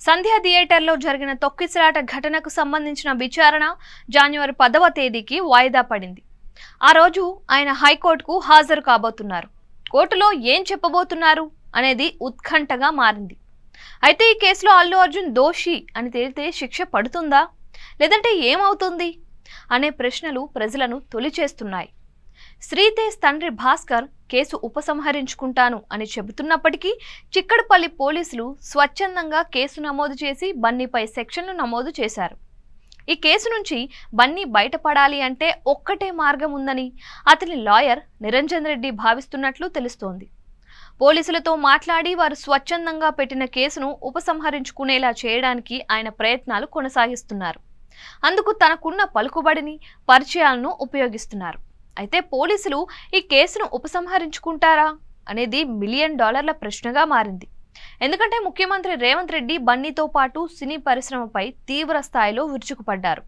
సంధ్య థియేటర్లో జరిగిన తొక్కిసలాట ఘటనకు సంబంధించిన విచారణ జనవరి 10వ తేదీకి వాయిదా పడింది. ఆ రోజు ఆయన హైకోర్టుకు హాజరు కాబోతున్నారు. కోర్టులో ఏం చెప్పబోతున్నారు అనేది ఉత్కంఠగా మారింది. అయితే ఈ కేసులో అల్లు అర్జున్ దోషి అని తేలితే శిక్ష పడుతుందా, లేదంటే ఏమవుతుంది అనే ప్రశ్నలు ప్రజలను తొలిచేస్తున్నాయి. శ్రీతేజ్ తండ్రి భాస్కర్ కేసు ఉపసంహరించుకుంటాను అని చెబుతున్నప్పటికీ చిక్కడపల్లి పోలీసులు స్వచ్ఛందంగా కేసు నమోదు చేసి బన్నీపై సెక్షన్లు నమోదు చేశారు. ఈ కేసు నుంచి బన్నీ బయటపడాలి అంటే ఒక్కటే మార్గం ఉందని అతని లాయర్ నిరంజన్ రెడ్డి భావిస్తున్నట్లు తెలుస్తోంది. పోలీసులతో మాట్లాడి వారు స్వచ్ఛందంగా పెట్టిన కేసును ఉపసంహరించుకునేలా చేయడానికి ఆయన ప్రయత్నాలు కొనసాగిస్తున్నారు. అందుకు తనకున్న పలుకుబడిని, పరిచయాలను ఉపయోగిస్తున్నారు. అయితే పోలీసులు ఈ కేసును ఉపసంహరించుకుంటారా అనేది $1 మిలియన్ ప్రశ్నగా మారింది. ఎందుకంటే ముఖ్యమంత్రి రేవంత్ రెడ్డి బన్నీతో పాటు సినీ పరిశ్రమపై తీవ్ర స్థాయిలో విరుచుకుపడ్డారు.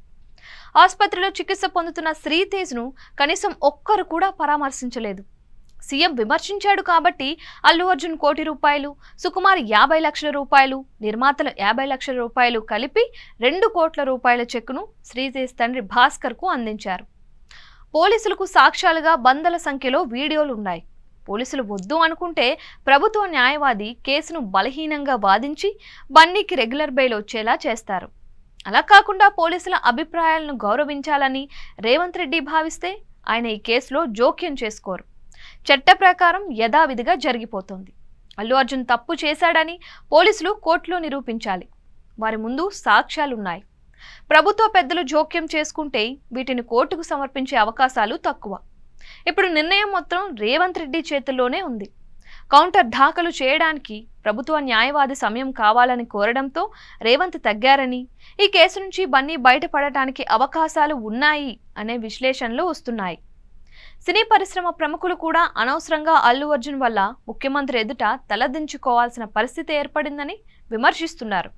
ఆసుపత్రిలో చికిత్స పొందుతున్న శ్రీతేజ్ను కనీసం ఒక్కరు కూడా పరామర్శించలేదు. సీఎం విమర్శించాడు కాబట్టి అల్లు అర్జున్ ₹1 కోటి, సుకుమార్ ₹50 లక్షల, నిర్మాతలు ₹50 లక్షల కలిపి ₹2 కోట్ల చెక్కును శ్రీతేజ్ తండ్రి భాస్కర్కు అందించారు. పోలీసులకు సాక్ష్యాలుగా వందల సంఖ్యలో వీడియోలు ఉన్నాయి. పోలీసులు వద్దు అనుకుంటే ప్రభుత్వ న్యాయవాది కేసును బలహీనంగా వాదించి బన్నీకి రెగ్యులర్ బెయిల్ వచ్చేలా చేస్తారు. అలా కాకుండా పోలీసుల అభిప్రాయాలను గౌరవించాలని రేవంత్ రెడ్డి భావిస్తే ఆయన ఈ కేసులో జోక్యం చేసుకోరు. చట్ట ప్రకారం యథావిధిగా జరిగిపోతుంది. అల్లు అర్జున్ తప్పు చేశాడని పోలీసులు కోర్టులో నిరూపించాలి. వారి ముందు సాక్ష్యాలున్నాయి. ప్రభుత్వ పెద్దలు జోక్యం చేసుకుంటే వీటిని కోర్టుకు సమర్పించే అవకాశాలు తక్కువ. ఇప్పుడు నిర్ణయం మొత్తం రేవంత్ రెడ్డి చేతుల్లోనే ఉంది. కౌంటర్ దాఖలు చేయడానికి ప్రభుత్వ న్యాయవాది సమయం కావాలని కోరడంతో రేవంత్ తగ్గారని, ఈ కేసు నుంచి బన్నీ బయటపడటానికి అవకాశాలు ఉన్నాయి అనే విశ్లేషణలు వస్తున్నాయి. సినీ పరిశ్రమ ప్రముఖులు కూడా అనవసరంగా అల్లు అర్జున్ వల్ల ముఖ్యమంత్రి ఎదుట తలదించుకోవాల్సిన పరిస్థితి ఏర్పడిందని విమర్శిస్తున్నారు.